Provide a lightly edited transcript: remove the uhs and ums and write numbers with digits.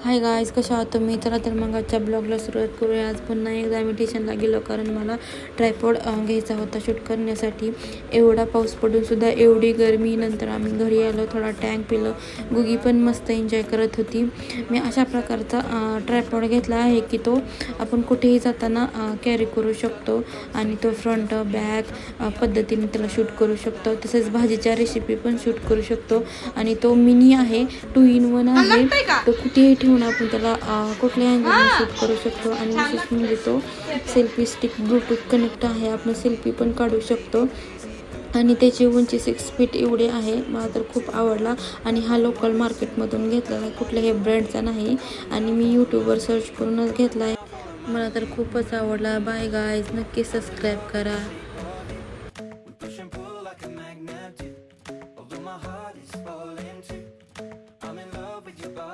Hi guys, कशा आहात तुम्ही? चला तर मग आजच्या ब्लॉगला सुरुवात करूया. आज पुन्हा एकदा आम्ही स्टेशनला गेलो, कारण मला ट्रायपॉड घ्यायचा होता शूट करण्यासाठी. एवढा पाऊस पडूनसुद्धा एवढी गरमी. नंतर आम्ही घरी आलो, थोडा टँक पिलं. गुगी पण मस्त एन्जॉय करत होती. मी अशा प्रकारचा ट्रायपॉड घेतला आहे की तो आपण कुठेही जाताना कॅरी करू शकतो आणि तो फ्रंट बॅक पद्धतीने त्याला शूट करू शकतो. तसेच भाजीच्या रेसिपी पण शूट करू शकतो. आणि तो मिनी आहे, 2 in 1 आहे. तो कुठेही ठेवून आपण त्याला कुठल्या अँगलने शूट करू शकतो. आणि विशेष म्हणजे तो सेल्फी स्टिक ब्लूटूथ कनेक्ट आहे, आपण सेल्फी पण काढू शकतो. आणि त्याची उंची 6 feet एवढी आहे. मला तर खूप आवडला. आणि हा लोकल मार्केटमधून घेतलेला आहे, कुठल्याही ब्रँडचा नाही. आणि मी यूट्यूबवर सर्च करूनच घेतला आहे. मला तर खूपच आवडला. बाय गाईज, नक्की सबस्क्राईब करा.